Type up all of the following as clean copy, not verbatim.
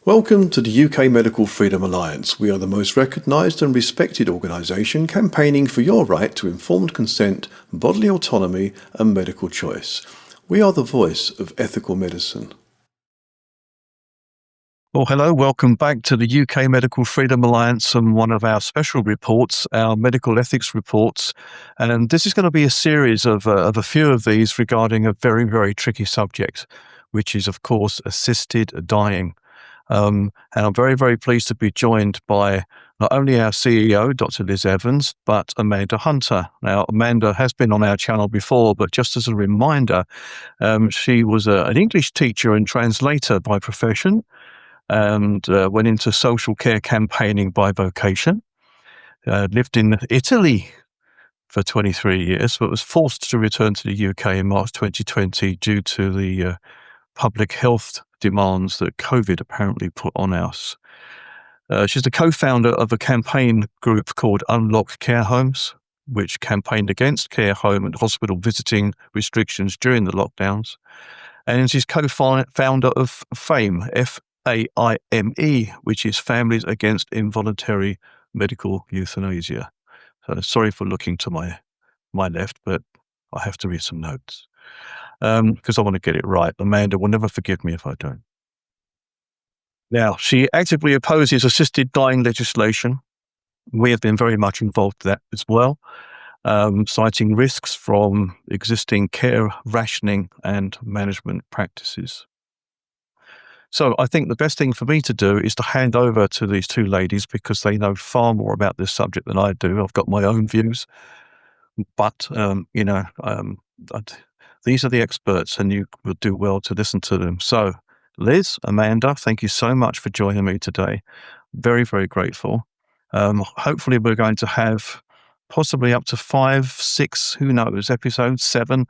Welcome to the UK Medical Freedom Alliance. We are the most recognised and respected organisation campaigning for your right to informed consent, bodily autonomy and medical choice. We are the voice of ethical medicine. Well, hello, welcome back to the UK Medical Freedom Alliance and one of our special reports, our medical ethics reports. And this is going to be a series of a few of these regarding a very, very tricky subject, which is, of course, assisted dying. And I'm very, very pleased to be joined by not only our CEO, Dr. Liz Evans, but Amanda Hunter. Now, Amanda has been on our channel before, but just as a reminder, she was an English teacher and translator by profession and went into social care campaigning by vocation. Lived in Italy for 23 years, but was forced to return to the UK in March 2020 due to the public health demands that COVID apparently put on us. She's the co-founder of a campaign group called Unlock Care Homes, which campaigned against care home and hospital visiting restrictions during the lockdowns. And she's co-founder of FAIME, FAIME, which is Families Against Involuntary Medical Euthanasia. So sorry for looking to my left, but I have to read some notes because I want to get it right. Amanda will never forgive me if I don't. Now, she actively opposes assisted dying legislation. We have been very much involved in that as well, citing risks from existing care rationing and management practices. So I think the best thing for me to do is to hand over to these two ladies because they know far more about this subject than I do. I've got my own views, but these are the experts and you will do well to listen to them. So Liz, Amanda, thank you so much for joining me today. Very, very grateful. Hopefully we're going to have possibly up to 5, 6, who knows, episode 7.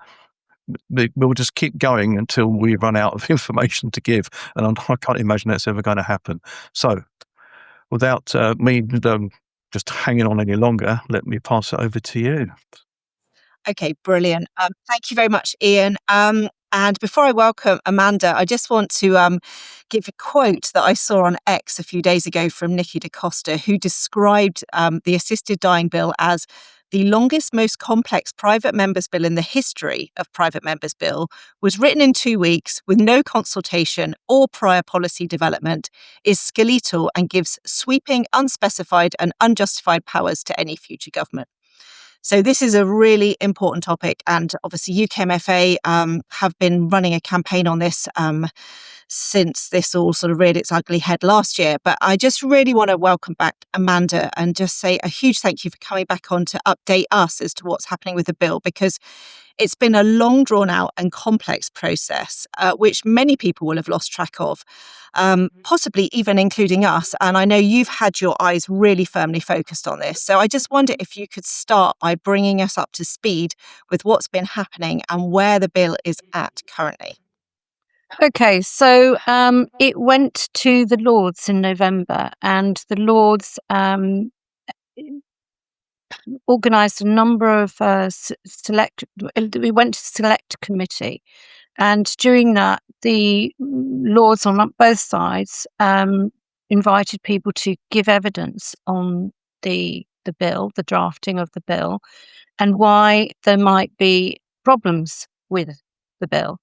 We'll just keep going until we run out of information to give. And I can't imagine that's ever going to happen. So without me just hanging on any longer, let me pass it over to you. Okay, brilliant. Thank you very much, Ian. And before I welcome Amanda, I just want to give a quote that I saw on X a few days ago from Nikki DaCosta, who described the assisted dying bill as the longest, most complex private members bill in the history of private members bill, was written in 2 weeks with no consultation or prior policy development, is skeletal and gives sweeping, unspecified and unjustified powers to any future government. So this is a really important topic, and obviously UKMFA have been running a campaign on this since this all sort of reared its ugly head last year. But I just really want to welcome back Amanda and just say a huge thank you for coming back on to update us as to what's happening with the bill, because it's been a long, drawn-out and complex process, which many people will have lost track of, possibly even including us. And I know you've had your eyes really firmly focused on this. So I just wonder if you could start by bringing us up to speed with what's been happening and where the bill is at currently. Okay, so it went to the Lords in November, and the Lords organised a number of we went to select committee, and during that the Lords on both sides invited people to give evidence on the bill, the drafting of the bill, and why there might be problems with the bill.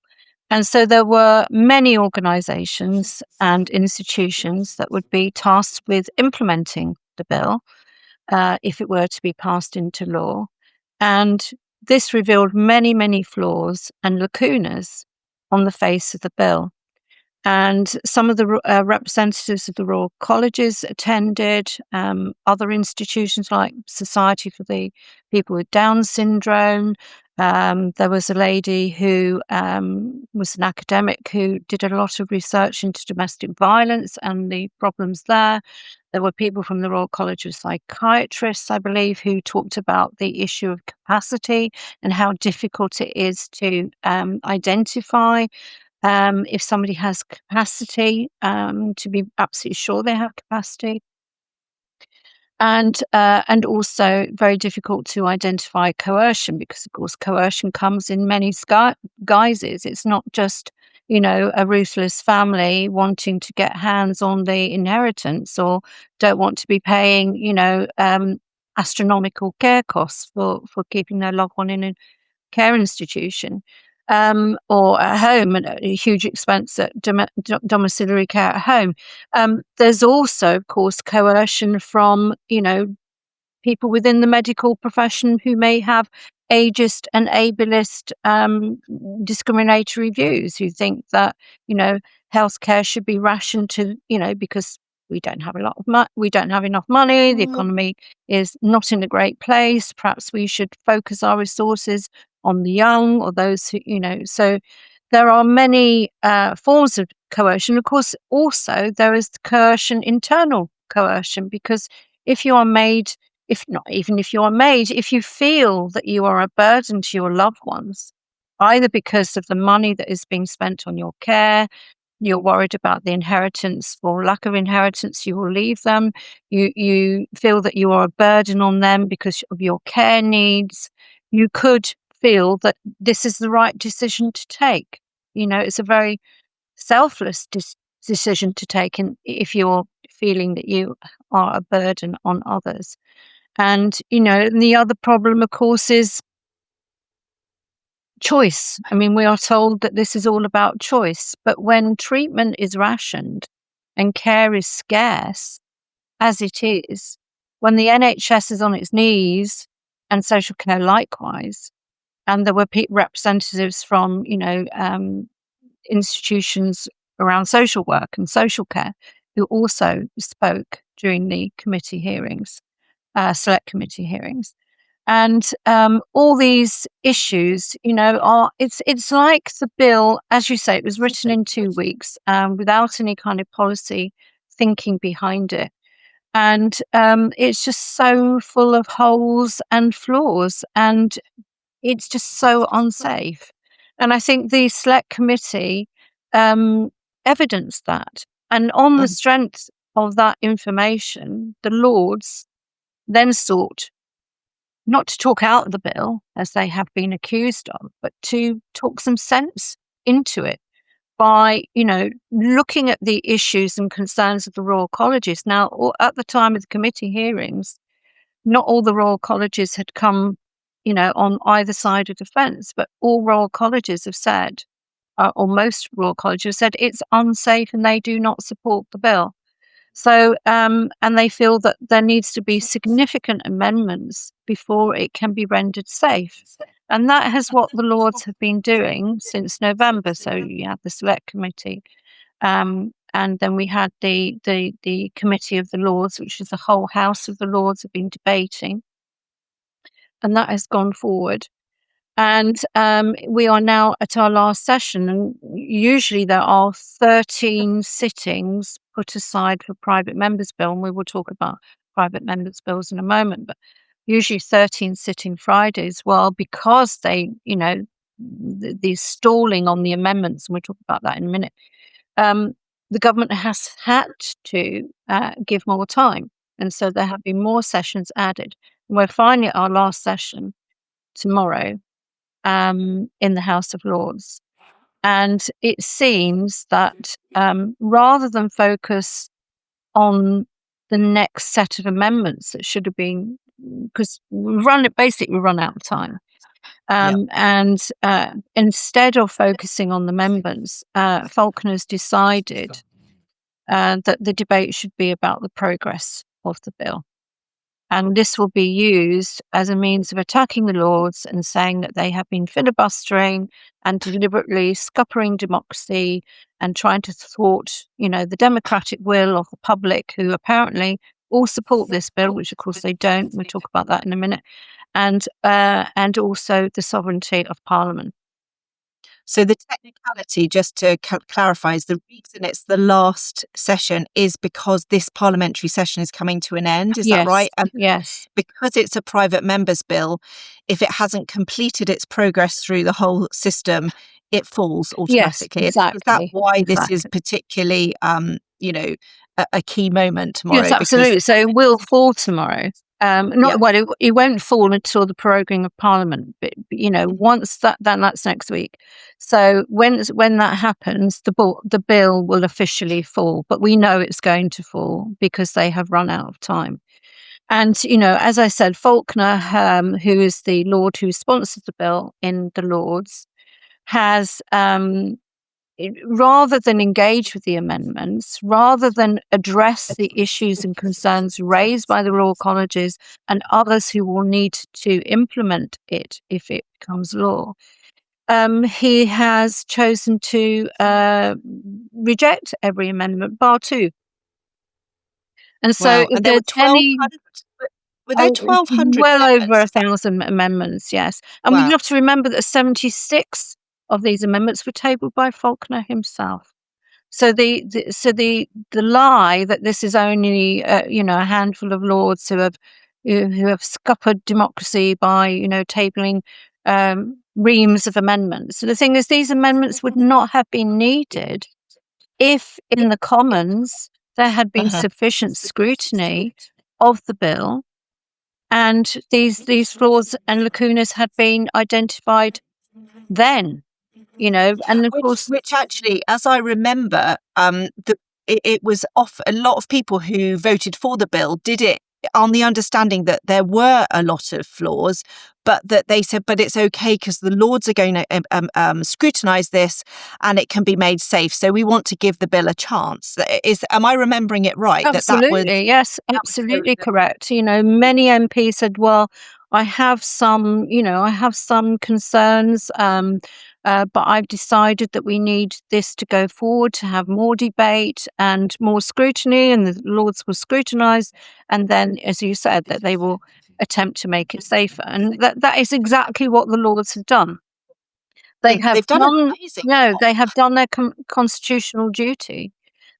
And so there were many organisations and institutions that would be tasked with implementing the bill if it were to be passed into law. And this revealed many, many flaws and lacunas on the face of the bill. And some of the representatives of the Royal Colleges attended, other institutions like Society for the People with Down Syndrome. There was a lady who was an academic who did a lot of research into domestic violence and the problems there. There were people from the Royal College of Psychiatrists, I believe, who talked about the issue of capacity and how difficult it is to identify if somebody has capacity, to be absolutely sure they have capacity. And also very difficult to identify coercion, because of course coercion comes in many guises. It's not just a ruthless family wanting to get hands on the inheritance, or don't want to be paying, astronomical care costs for keeping their loved one in a care institution, or at home, and a huge expense at domiciliary care at home. There's also, of course, coercion from, people within the medical profession who may have ageist and ableist discriminatory views, who think that, healthcare should be rationed to, because we don't have we don't have enough money, the economy is not in a great place, perhaps we should focus our resources on the young, or those who, so there are many forms of coercion. Of course, also there is coercion, internal coercion, because if you are made, if you feel that you are a burden to your loved ones, either because of the money that is being spent on your care, you're worried about the inheritance or lack of inheritance, you will leave them, you feel that you are a burden on them because of your care needs, you could feel that this is the right decision to take. It's a very selfless decision to take, and if you're feeling that you are a burden on others. And, the other problem, of course, is choice. I mean, we are told that this is all about choice, but when treatment is rationed and care is scarce, as it is, when the NHS is on its knees, and social care likewise, and there were representatives from, institutions around social work and social care who also spoke during the committee hearings, select committee hearings. And all these issues, it's like the bill, as you say, it was written in 2 weeks without any kind of policy thinking behind it. And it's just so full of holes and flaws, and it's just so unsafe. And I think the select committee evidenced that. And on the strength of that information, the Lords then sought not to talk out of the bill, as they have been accused of, but to talk some sense into it by, looking at the issues and concerns of the Royal Colleges. Now, at the time of the committee hearings, not all the Royal Colleges had come, on either side of the fence, but all Royal Colleges have said, or most Royal Colleges have said, it's unsafe and they do not support the bill. So, and they feel that there needs to be significant amendments before it can be rendered safe. And that is what the Lords have been doing since November. So you had the Select Committee, and then we had the Committee of the Lords, which is the whole House of the Lords have been debating. And that has gone forward. And we are now at our last session, and usually there are 13 sittings put aside for private members' bill, and we will talk about private members' bills in a moment, but usually 13 sitting Fridays. Well, because they, the stalling on the amendments, and we'll talk about that in a minute, the government has had to give more time, and so there have been more sessions added. And we're finally at our last session tomorrow, in the House of Lords. And it seems that rather than focus on the next set of amendments that should have been, because we've run out of time. And instead of focusing on the amendments, Falconer's decided that the debate should be about the progress of the bill. And this will be used as a means of attacking the Lords and saying that they have been filibustering and deliberately scuppering democracy and trying to thwart, the democratic will of the public, who apparently all support this bill, which of course they don't. We'll talk about that in a minute. And also the sovereignty of Parliament. So the technicality, just to clarify, is the reason it's the last session is because this parliamentary session is coming to an end. Is that right? Yes. Because it's a private member's bill, if it hasn't completed its progress through the whole system, it falls automatically. Yes, exactly. Is that why this is particularly, a key moment tomorrow? Yes, absolutely. So it will fall tomorrow. Yeah. Well, it won't fall until the proroguing of Parliament, but once that's next week. So when that happens, the bill will officially fall. But we know it's going to fall because they have run out of time. And as I said, Faulkner, who is the Lord who sponsored the bill in the Lords, has rather than engage with the amendments, rather than address the issues and concerns raised by the Royal Colleges and others who will need to implement it if it becomes law, he has chosen to reject every amendment, bar two. And so Wow. if And there were there's any 1,200. Were there 1,200 well over amendments? 1,000 amendments, yes. And we Wow. have to remember that 76 of these amendments were tabled by Faulkner himself. So the lie that this is only a handful of lords who have scuppered democracy by tabling reams of amendments. So the thing is, these amendments would not have been needed if in the Commons there had been sufficient scrutiny of the bill and these flaws and lacunas had been identified then. And of course, Which actually, as I remember, it was off. A lot of people who voted for the bill did it on the understanding that there were a lot of flaws, but that they said, but it's okay because the Lords are going to scrutinise this and it can be made safe. So we want to give the bill a chance. Am I remembering it right? absolutely, yes, absolutely correct. Many MPs said, well, I have some concerns, but I've decided that we need this to go forward, to have more debate and more scrutiny, and the Lords will scrutinise, and then, as you said, that they will attempt to make it safer. And that is exactly what the Lords have done. They've done an amazing job. They have done their constitutional duty.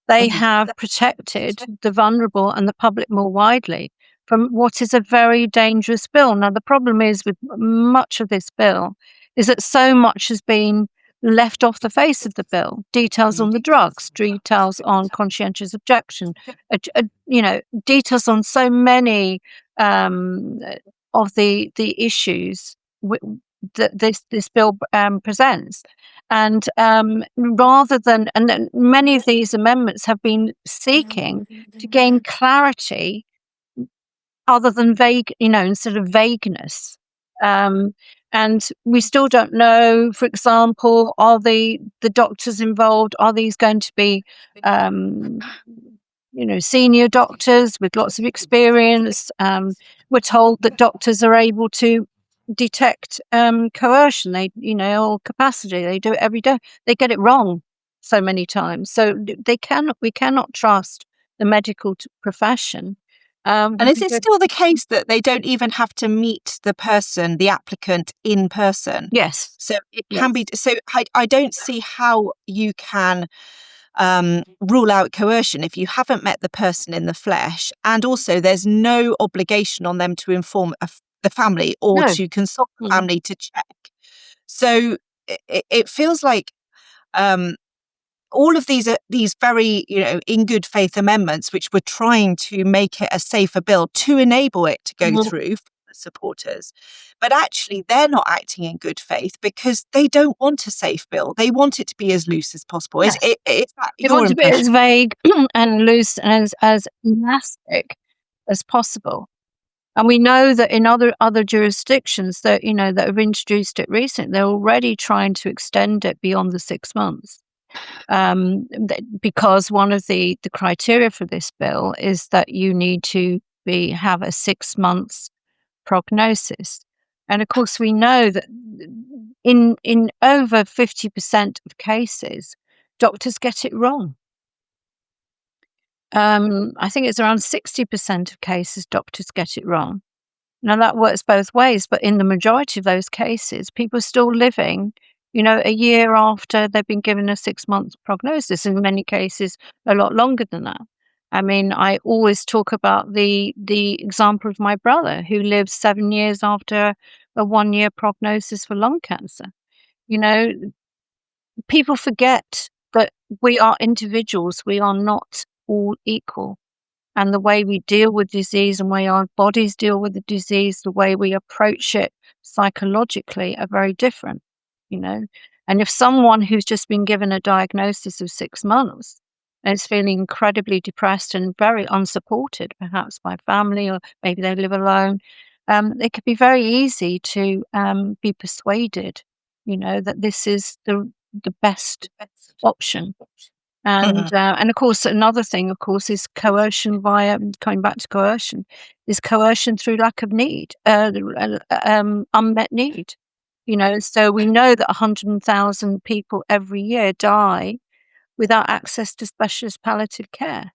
They have protected the vulnerable and the public more widely from what is a very dangerous bill. Now, the problem is with much of this bill is that so much has been left off the face of the bill. Details on the drugs, details on conscientious objection, details on so many of the issues that this bill presents. And rather than, and then many of these amendments have been seeking to gain clarity other than vague, instead of vagueness. And we still don't know, for example, are the doctors involved, are these going to be, senior doctors with lots of experience? We're told that doctors are able to detect coercion, or capacity. They do it every day. They get it wrong so many times. So we cannot trust the medical profession. And is it still the case that they don't even have to meet the applicant in person? Yes. So it can be. So I don't see how you can rule out coercion if you haven't met the person in the flesh, and also there's no obligation on them to inform the family or to consult the family to check. So it feels like all of these very, in good faith amendments, which were trying to make it a safer bill to enable it to go through for the supporters. But actually, they're not acting in good faith because they don't want a safe bill. They want it to be as loose as possible. Yes. Is that they your want to be impression? as vague and loose and as elastic as possible. And we know that in other jurisdictions that that have introduced it recently, they're already trying to extend it beyond the 6 months. Because one of the criteria for this bill is that you need to have a 6 months prognosis. And of course, we know that in over 50% of cases, doctors get it wrong. I think it's around 60% of cases doctors get it wrong. Now, that works both ways, but in the majority of those cases, people are still living, a year after they've been given a 6 month prognosis, in many cases, a lot longer than that. I mean, I always talk about the example of my brother who lived 7 years after a 1-year prognosis for lung cancer. People forget that we are individuals. We are not all equal. and the way we deal with disease and way our bodies deal with the disease, the way we approach it psychologically are very different, you know. And if someone who's just been given a diagnosis of 6 months and is feeling incredibly depressed and very unsupported, perhaps by family, or maybe they live alone, it could be very easy to be persuaded, you know, that this is the best option. And of course, another thing, of course, is coercion via, coming back to coercion, is coercion through lack of need, unmet need. You know, so we know that 100,000 people every year die without access to specialist palliative care.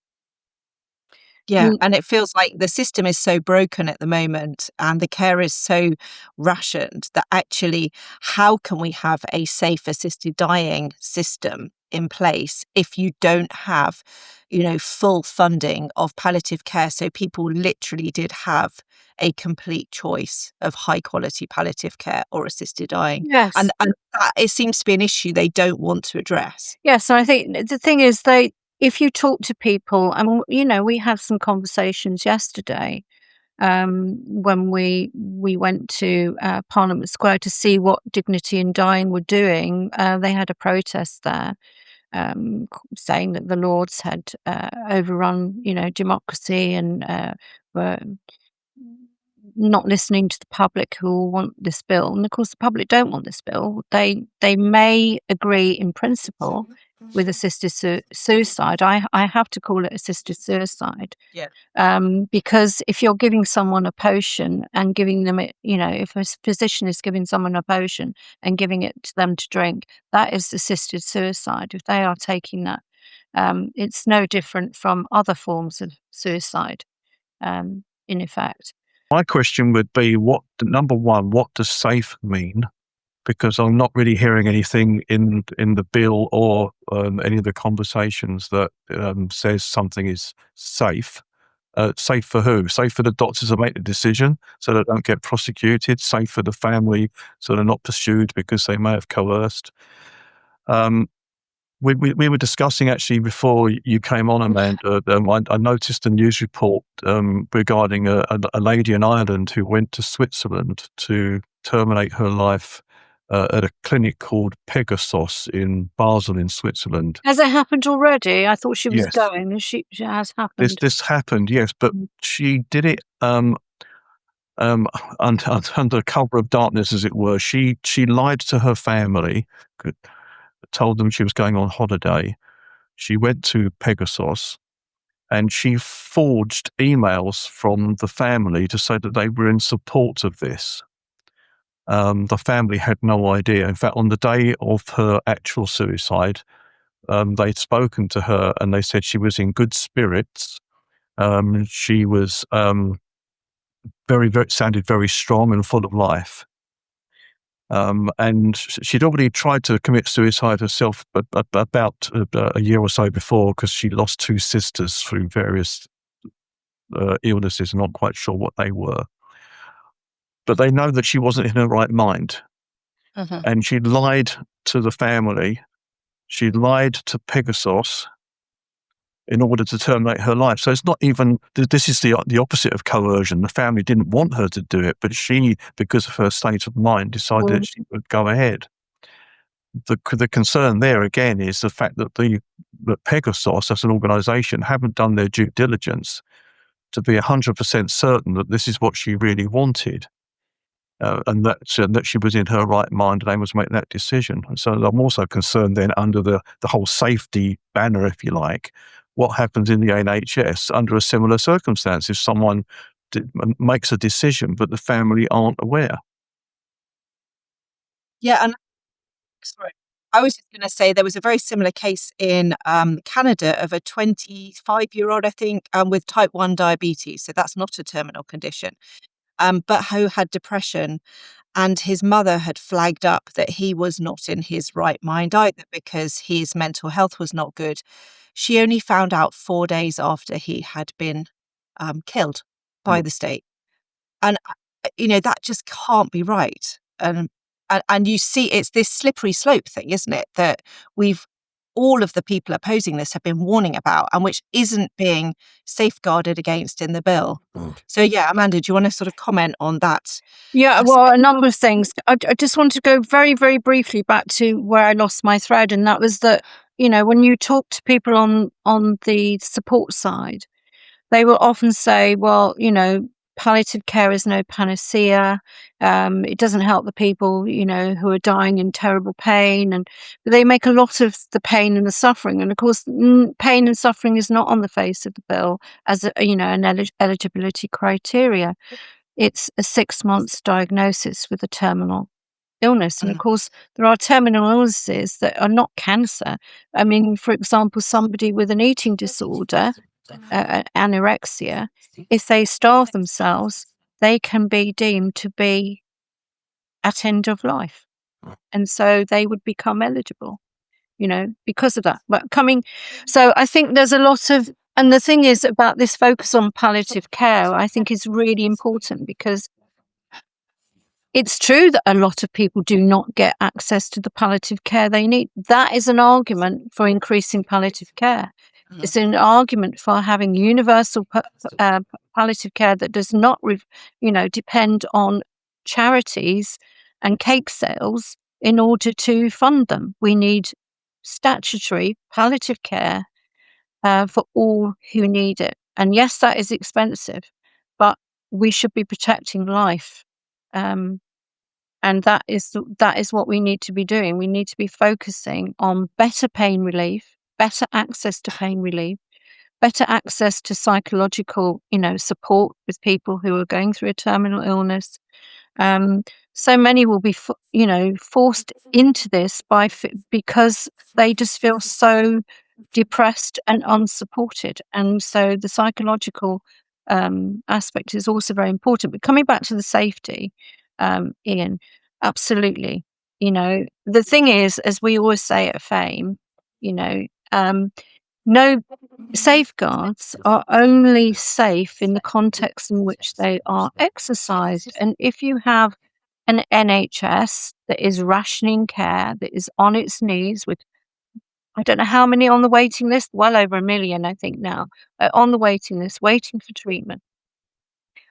Yeah, and it feels like the system is so broken at the moment and the care is so rationed that actually, how can we have a safe assisted dying system in place if you don't have, you know, full funding of palliative care, so people literally did have a complete choice of high quality palliative care or assisted dying? Yes. And that, it seems to be an issue they don't want to address. Yes, and I think the thing is, if you talk to people, and you know, we had some conversations yesterday when we went to Parliament Square to see what Dignity in Dying were doing. They had a protest there, saying that the Lords had overrun, you know, democracy, and were not listening to the public who want this bill. And of course, the public don't want this bill. They may agree in principle with assisted suicide. I have to call it assisted suicide. Yeah. Because if you're giving someone a potion and giving them it, you know, if a physician is giving someone a potion and giving it to them to drink, that is assisted suicide. If they are taking that, it's no different from other forms of suicide, in effect. My question would be, number one, what does safe mean? Because I'm not really hearing anything in the bill or any of the conversations that says something is safe. Safe for who? Safe for the doctors to make the decision so they don't get prosecuted. Safe for the family so they're not pursued because they may have coerced. We were discussing actually before you came on, Amanda. I noticed a news report regarding a lady in Ireland who went to Switzerland to terminate her life at a clinic called Pegasus in Basel in Switzerland. Has it happened already? I thought she was Yes. going. She has happened. This happened, yes, but she did it under cover of darkness, as it were. She lied to her family, told them she was going on holiday. She went to Pegasus and she forged emails from the family to say that they were in support of this. The family had no idea. In fact, on the day of her actual suicide, they'd spoken to her and they said she was in good spirits. She was sounded very strong and full of life. And she'd already tried to commit suicide herself about a year or so before, because she lost two sisters through various illnesses. I'm not quite sure what they were. But they know that she wasn't in her right mind. And she lied to the family. She lied to Pegasus in order to terminate her life. So it's not even, this is the opposite of coercion. The family didn't want her to do it, but she, because of her state of mind, decided that she would go ahead. The concern there again is the fact that that Pegasus as an organisation haven't done their due diligence to be 100% certain that this is what she really wanted. And that she was in her right mind and able to make that decision. So I'm also concerned then, under the whole safety banner, if you like, what happens in the NHS under a similar circumstance if someone makes a decision but the family aren't aware. Yeah, and sorry, I was just going to say there was a very similar case in Canada of a 25-year-old, I think, with type 1 diabetes. So that's not a terminal condition, but who had depression. And his mother had flagged up that he was not in his right mind either, because his mental health was not good. She only found out 4 days after he had been killed by the state. And, you know, that just can't be right. And you see, it's this slippery slope thing, isn't it? That we've all of the people opposing this have been warning about, and which isn't being safeguarded against in the bill. So yeah, Amanda, do you want to sort of comment on that? Yeah, well, a number of things. I just want to go very, very briefly back to where I lost my thread, and that was that, when you talk to people on the support side, they will often say, well, palliative care is no panacea. It doesn't help the people, who are dying in terrible pain. And they make a lot of the pain and the suffering. And of course, pain and suffering is not on the face of the bill as an eligibility criteria. It's a 6 months diagnosis with a terminal illness. And of course, there are terminal illnesses that are not cancer. I mean, for example, somebody with an eating disorder, anorexia, if they starve themselves, they can be deemed to be at end of life. And so they would become eligible, because of that. So I think there's a lot of, and the thing is about this focus on palliative care, I think is really important, because it's true that a lot of people do not get access to the palliative care they need. That is an argument for increasing palliative care. It's an argument for having universal palliative care that does not, depend on charities and cake sales in order to fund them. We need statutory palliative care for all who need it. And yes, that is expensive, but we should be protecting life. And that is what we need to be doing. We need to be focusing on better pain relief, better access to pain relief, better access to psychological, support with people who are going through a terminal illness. So many will be, forced into this because they just feel so depressed and unsupported. And so the psychological aspect is also very important. But coming back to the safety, Ian, absolutely. The thing is, as we always say at FAIME, no safeguards are only safe in the context in which they are exercised. And if you have an NHS that is rationing care, that is on its knees with, I don't know how many on the waiting list, well over 1 million, I think now, on the waiting list, waiting for treatment.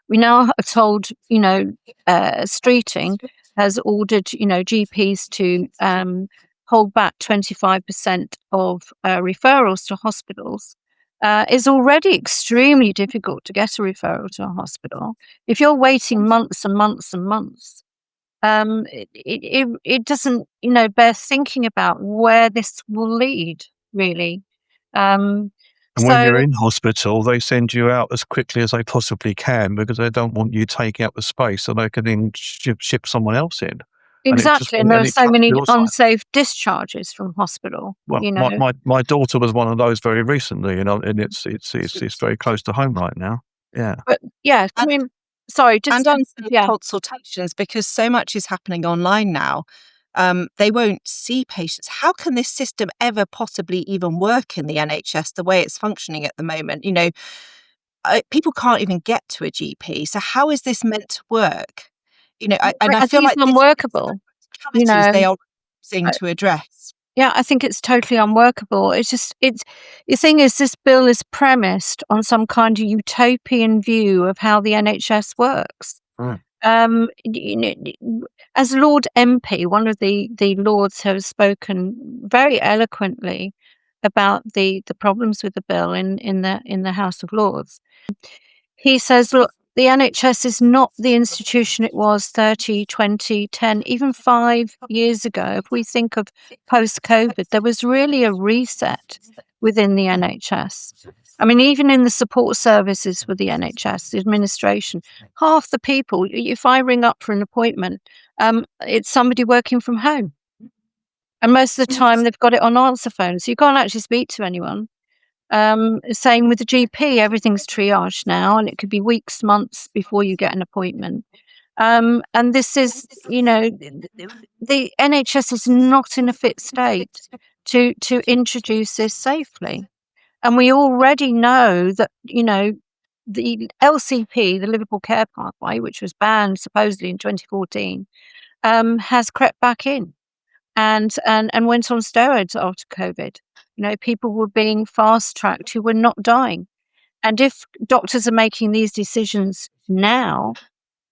We now are told, Streeting has ordered, GPs to hold back 25% of referrals to hospitals. It's already extremely difficult to get a referral to a hospital. If you're waiting months and months and months, it doesn't, bear thinking about where this will lead, really. And when you're in hospital, they send you out as quickly as they possibly can because they don't want you taking up the space so they can then ship someone else in. Exactly, and there are so many unsafe discharges from hospital. Well, my daughter was one of those very recently, and it's very close to home right now. Yeah, but yeah, I mean, sorry, just and on consultations, because so much is happening online now. They won't see patients. How can this system ever possibly even work in the NHS the way it's functioning at the moment? People can't even get to a GP. So how is this meant to work? I feel like it's unworkable. They are using to address. Yeah, I think it's totally unworkable. The thing is, this bill is premised on some kind of utopian view of how the NHS works. As Lord MP, one of the Lords has spoken very eloquently about the problems with the bill in the House of Lords. He says, look, the NHS is not the institution it was 30, 20, 10, even 5 years ago. If we think of post-COVID, there was really a reset within the NHS. I mean, even in the support services for the NHS, the administration, half the people, if I ring up for an appointment, it's somebody working from home. And most of the time they've got it on answer phone, so you can't actually speak to anyone. Same with the GP, everything's triaged now, and it could be weeks, months before you get an appointment. And this is, the NHS is not in a fit state to introduce this safely. And we already know that, the LCP, the Liverpool Care Pathway, which was banned supposedly in 2014, has crept back in and went on steroids after COVID. People were being fast-tracked who were not dying. And if doctors are making these decisions now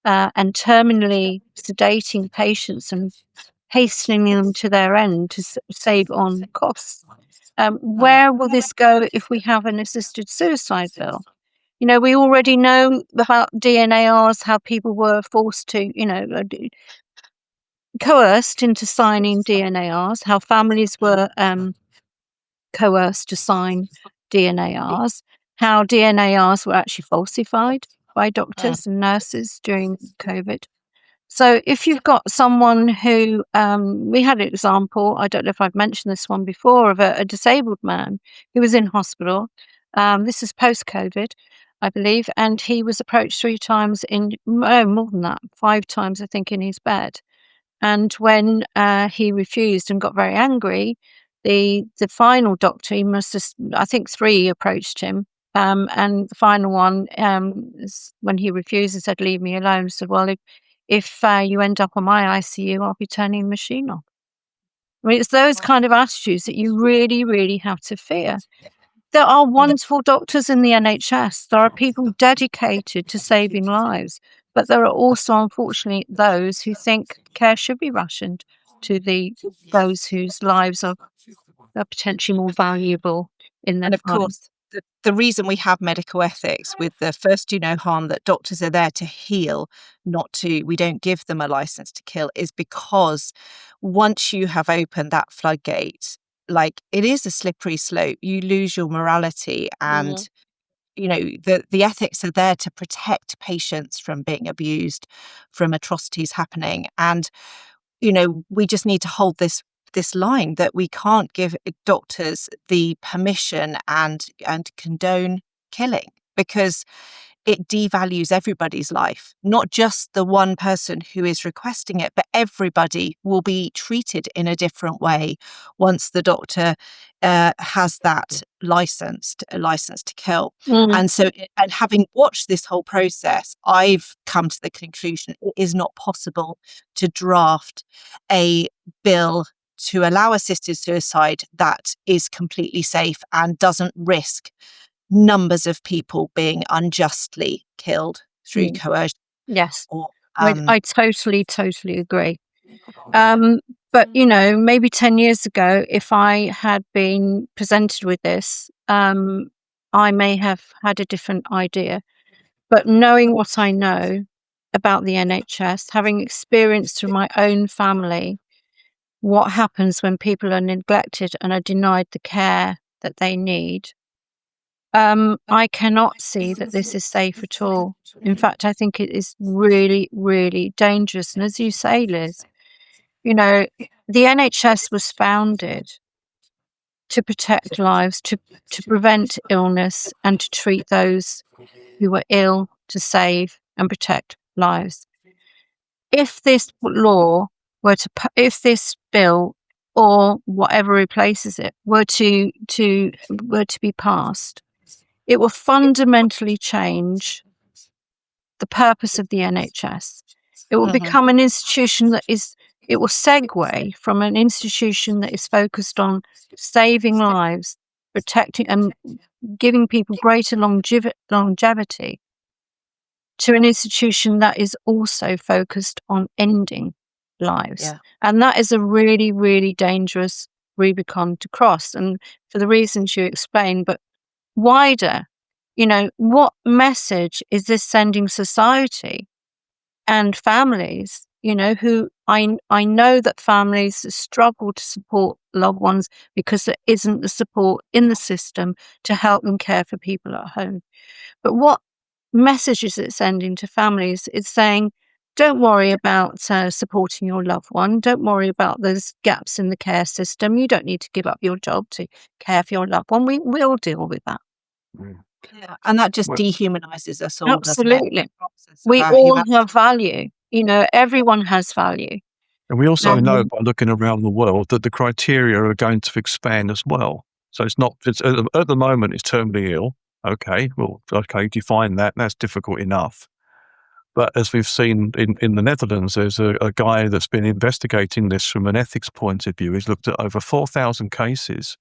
and terminally sedating patients and hastening them to their end to save on costs, where will this go if we have an assisted suicide bill? We already know about DNARs, how people were forced to, coerced into signing DNARs, how families were coerced to sign DNARs, how DNARs were actually falsified by doctors and nurses during COVID. So if you've got someone who, we had an example, I don't know if I've mentioned this one before, of a disabled man who was in hospital. This is post-COVID, I believe, and he was approached 3 times more than that, 5 times, I think, in his bed. And when he refused and got very angry, the final doctor, he must have, I think 3 approached him. And the final one, when he refused and said, "Leave me alone," said, "Well, if you end up on my ICU, I'll be turning the machine off." I mean, it's those kind of attitudes that you really, really have to fear. There are wonderful doctors in the NHS. There are people dedicated to saving lives. But there are also, unfortunately, those who think care should be rationed to those whose lives are potentially more valuable in their And of time. course, the reason we have medical ethics with the first do no harm, that doctors are there to heal, we don't give them a license to kill, is because once you have opened that floodgate, it is a slippery slope. You lose your morality, and the ethics are there to protect patients from being abused, from atrocities happening. And we just need to hold this line that we can't give doctors the permission and condone killing, because it devalues everybody's life, not just the one person who is requesting it, but everybody will be treated in a different way once the doctor has that license to kill. And so, and having watched this whole process, I've come to the conclusion it is not possible to draft a bill to allow assisted suicide that is completely safe and doesn't risk numbers of people being unjustly killed through coercion. Yes, Or, I totally agree. But maybe 10 years ago, if I had been presented with this, I may have had a different idea. But knowing what I know about the NHS, having experienced through my own family what happens when people are neglected and are denied the care that they need, I cannot see that this is safe at all. In fact, I think it is really, really dangerous. And as you say, Liz, the NHS was founded to protect lives, to prevent illness, and to treat those who were ill, to save and protect lives. If this law if this bill or whatever replaces it were to be passed, it will fundamentally change the purpose of the NHS. It will become an institution it will segue from an institution that is focused on saving lives, protecting and giving people greater longevity, to an institution that is also focused on ending lives. Yeah. And that is a really, really dangerous Rubicon to cross. And for the reasons you explained, but wider, what message is this sending society and families, who I know that families struggle to support loved ones because there isn't the support in the system to help them care for people at home. But what message is it sending to families? It's saying, don't worry about supporting your loved one. Don't worry about those gaps in the care system. You don't need to give up your job to care for your loved one. We'll deal with that. Yeah, and that just dehumanizes us all. Absolutely. Doesn't it? We all have value. Everyone has value. And we also know by looking around the world that the criteria are going to expand as well. So it's at the moment it's terminally ill. Okay, define that. That's difficult enough. But as we've seen in the Netherlands, there's a guy that's been investigating this from an ethics point of view. He's looked at over 4,000 cases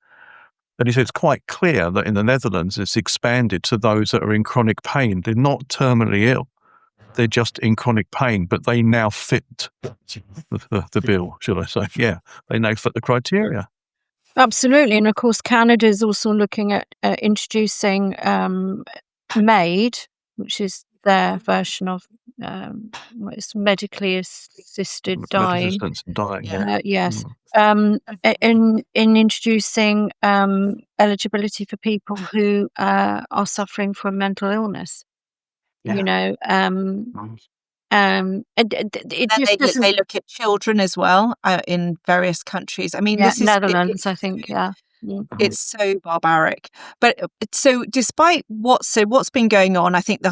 And he said it's quite clear that in the Netherlands it's expanded to those that are in chronic pain. They're not terminally ill. They're just in chronic pain, but they now fit the bill, should I say. Yeah, they now fit the criteria. Absolutely. And of course, Canada is also looking at introducing MAID, which is their version of it's medically assisted dying. Assistance in dying, yes. In introducing eligibility for people who are suffering from mental illness. You know, it just doesn't. They look at children as well in various countries. I mean, this is Netherlands, I think. Yeah. It's so barbaric. But so despite what's been going on, I think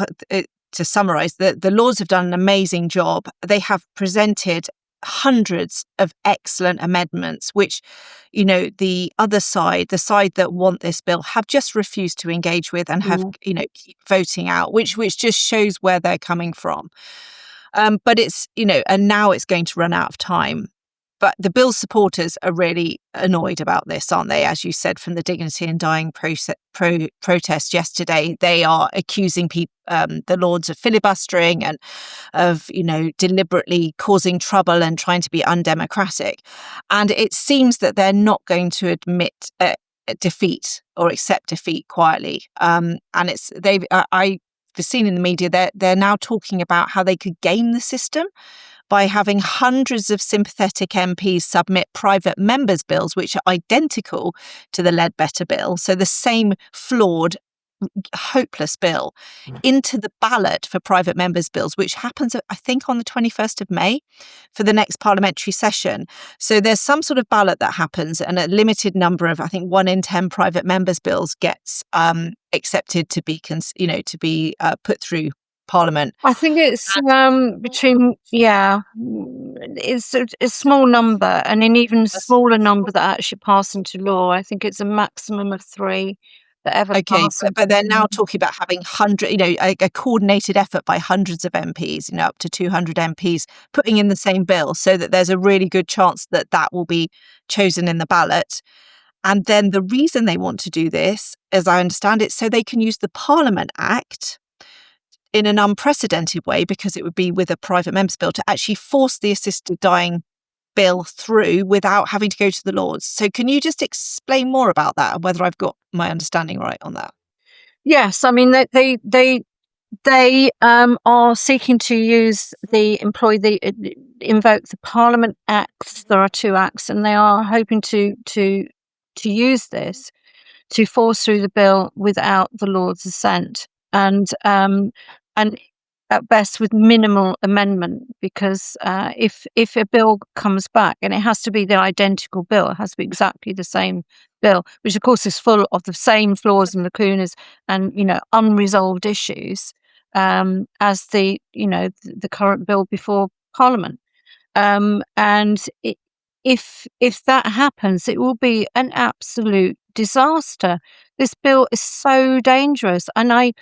to summarize, the Lords have done an amazing job. They have presented hundreds of excellent amendments, which, you know, the other side, the side that want this bill, have just refused to engage with and have, you know, keep voting out, which just shows where they're coming from. But it's, you know, and now it's going to run out of time. But the bill supporters are really annoyed about this, aren't they? As you said, from the Dignity in Dying protest yesterday, they are accusing the Lords of filibustering and of, you know, deliberately causing trouble and trying to be undemocratic. And it seems that they're not going to admit defeat or accept defeat quietly. And I've seen in the media they're now talking about how they could game the system by having hundreds of sympathetic MPs submit private members' bills, which are identical to the Leadbeater bill, so the same flawed, hopeless bill, into the ballot for private members' bills, which happens, I think, on the 21st of May for the next parliamentary session. So there's some sort of ballot that happens, and a limited number of, I think, 1 in 10 private members' bills gets accepted to be, put through Parliament. I think it's it's a small number, and an even smaller number that actually pass into law. I think it's a maximum of 3 that ever pass. But they're now talking about having a coordinated effort by hundreds of MPs, you know, up to 200 MPs putting in the same bill, so that there's a really good chance that will be chosen in the ballot. And then the reason they want to do this, as I understand it, so they can use the Parliament Act in an unprecedented way, because it would be with a private member's bill, to actually force the assisted dying bill through without having to go to the Lords. So can you just explain more about that and whether I've got my understanding right on that? Yes, I mean they are seeking to invoke the Parliament Acts. There are 2 acts, and they are hoping to use this to force through the bill without the Lords' assent. And at best with minimal amendment, because if a bill comes back, and it has to be the identical bill, it has to be exactly the same bill, which of course is full of the same flaws and lacunas and, you know, unresolved issues as the current bill before Parliament. If that happens, it will be an absolute disaster. This bill is so dangerous, and I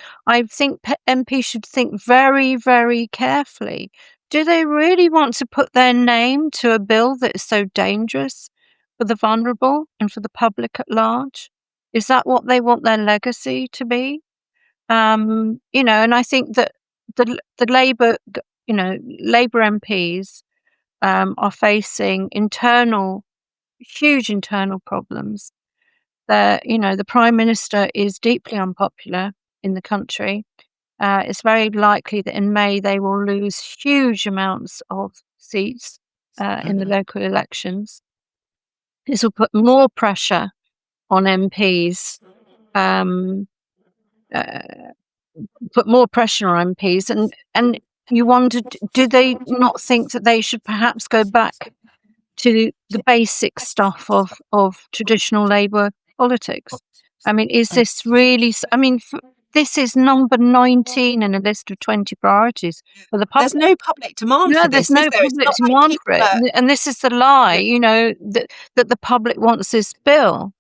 think MPs should think very, very carefully. Do they really want to put their name to a bill that is so dangerous for the vulnerable and for the public at large? Is that what they want their legacy to be? And I think that the Labour MPs are facing huge internal problems. The Prime Minister is deeply unpopular in the country. It's very likely that in May they will lose huge amounts of seats in the local elections. This will put more pressure on MPs, and you wonder, do they not think that they should perhaps go back to the basic stuff of traditional Labour politics? I mean, is this really? This is number 19 in a list of 20 priorities for the public. There's no public demand for this. There's no public demand for it. And this is the lie, that the public wants this bill.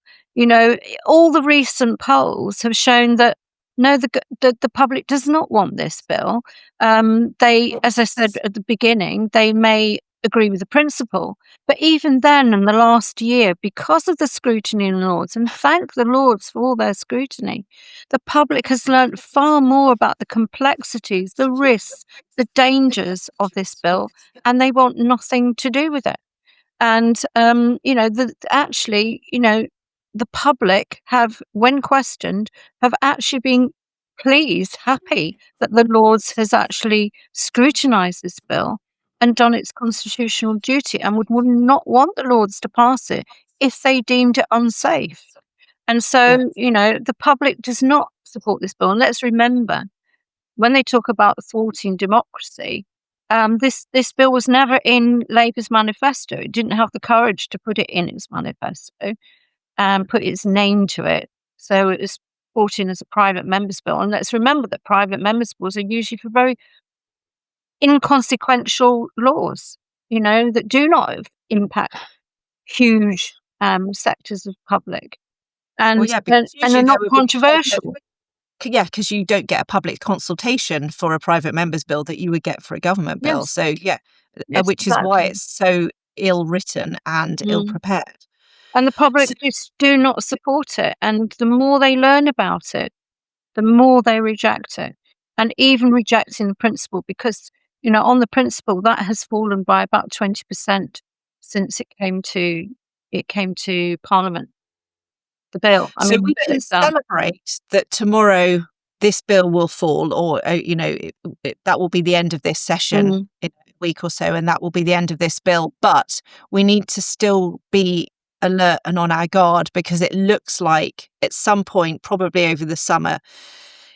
All the recent polls have shown that no, the public does not want this bill. They, as I said at the beginning, they may agree with the principle. But even then, in the last year, because of the scrutiny in Lords, and thank the Lords for all their scrutiny, the public has learnt far more about the complexities, the risks, the dangers of this bill, and they want nothing to do with it. And, the public have, when questioned, have actually been pleased, happy that the Lords has actually scrutinised this bill and done its constitutional duty, and would not want the Lords to pass it if they deemed it unsafe. And so, the public does not support this bill. And let's remember, when they talk about thwarting democracy, this bill was never in Labour's manifesto. It didn't have the courage to put it in its manifesto and put its name to it. So it was brought in as a private members bill. And let's remember that private members bills are usually for very inconsequential laws, that do not impact huge sectors of public. And, Well, yeah, because and usually they're they not would be controversial. Yeah, because you don't get a public consultation for a private members bill that you would get for a government bill. Yes. So Yes, which is why exactly. it's so ill written and ill prepared. And the public So- just do not support it. And the more they learn about it, the more they reject it. And even rejecting the principle, because, on the principle, that has fallen by about 20% since it came to Parliament. The bill. So we can celebrate that tomorrow this bill will fall, or that will be the end of this session in a week or so, and that will be the end of this bill. But we need to still be alert and on our guard, because it looks like at some point, probably over the summer,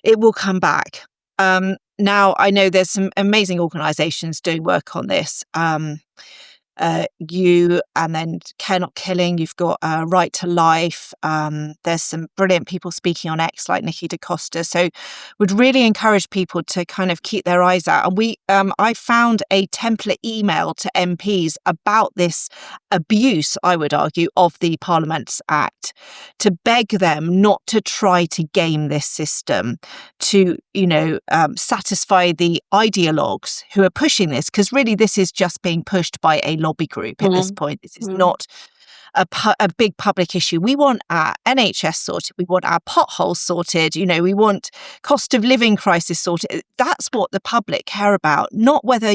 it will come back. Now, I know there's some amazing organisations doing work on this. And then Care Not Killing, you've got Right to Life. There's some brilliant people speaking on X like Nikki DaCosta. So would really encourage people to kind of keep their eyes out. And I found a template email to MPs about this abuse, I would argue, of the Parliaments Act, to beg them not to try to game this system, to, satisfy the ideologues who are pushing this, because really this is just being pushed by a lobby group at this point. This is not a big public issue. We want our NHS sorted. We want our potholes sorted. We want cost of living crisis sorted. That's what the public care about, not whether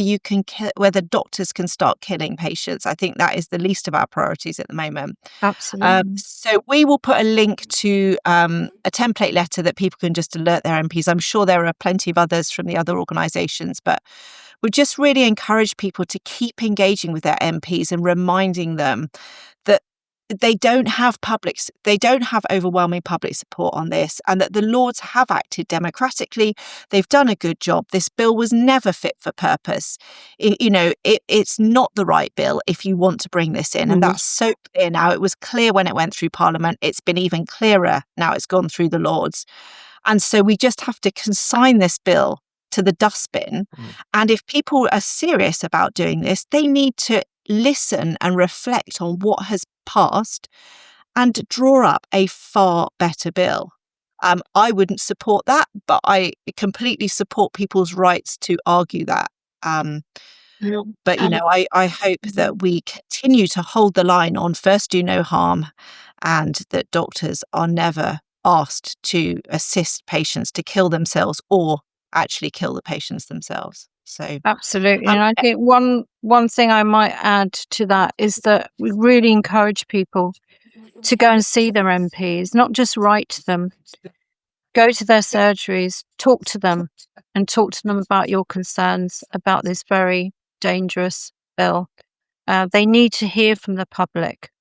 whether doctors can start killing patients. I think that is the least of our priorities at the moment. Absolutely. So we will put a link to a template letter that people can just alert their MPs. I'm sure there are plenty of others from the other organisations, but we just really encourage people to keep engaging with their MPs and reminding them that they don't have overwhelming public support on this, and that the Lords have acted democratically. They've done a good job. This bill was never fit for purpose. It's not the right bill if you want to bring this in, and that's so clear now. It was clear when it went through Parliament. It's been even clearer now it's gone through the Lords. And so we just have to consign this bill to the dustbin. And if people are serious about doing this, they need to listen and reflect on what has passed and draw up a far better bill. I wouldn't support that, but I completely support people's rights to argue that. But, I hope that we continue to hold the line on first do no harm, and that doctors are never asked to assist patients to kill themselves or actually kill the patients themselves. So absolutely. And I think one thing I might add to that is that we really encourage people to go and see their MPs, not just write to them. Go to their surgeries, talk to them, and talk to them about your concerns about this very dangerous bill. They need to hear from the public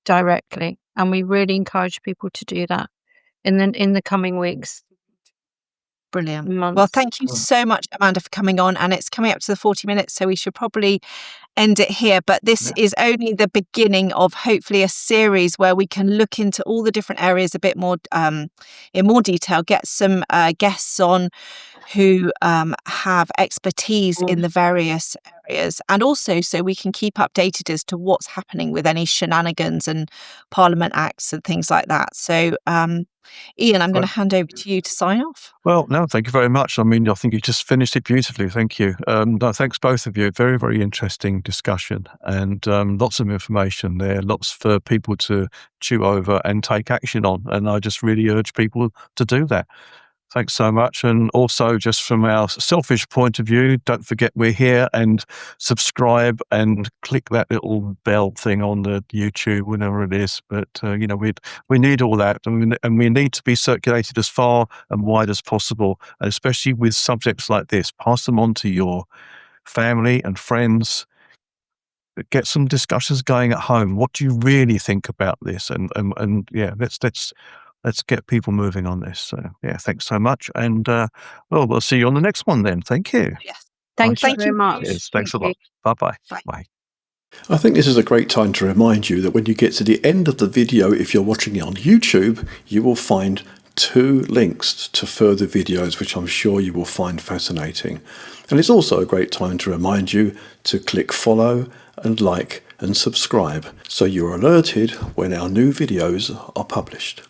directly, and we really encourage people to do that in the coming weeks. Brilliant. Months. Well, thank you so much, Amanda, for coming on. And it's coming up to the 40 minutes, so we should probably end it here. But this is only the beginning of hopefully a series where we can look into all the different areas a bit more in more detail, get some guests on who have expertise in the various areas, and also so we can keep updated as to what's happening with any shenanigans and Parliament Acts and things like that. So, Ian, I'm going to hand over to you to sign off. Well, no, thank you very much. I mean, I think you just finished it beautifully. Thank you. No, thanks both of you. Very, very interesting discussion, and lots of information there, lots for people to chew over and take action on. And I just really urge people to do that. Thanks so much. And also, just from our selfish point of view, don't forget we're here, and subscribe and click that little bell thing on the YouTube, whenever it is. But, we need all that, and we need to be circulated as far and wide as possible, and especially with subjects like this. Pass them on to your family and friends. Get some discussions going at home. What do you really think about this? And yeah, let's get people moving on this. So yeah, thanks so much. And we'll see you on the next one then. Thank you. Yes. Thank you Thank very you. much. Yes, thanks a Thank you. lot. Bye-bye. Bye. Bye. I think this is a great time to remind you that when you get to the end of the video, if you're watching it on YouTube, you will find 2 links to further videos, which I'm sure you will find fascinating. And it's also a great time to remind you to click follow and like and subscribe so you're alerted when our new videos are published.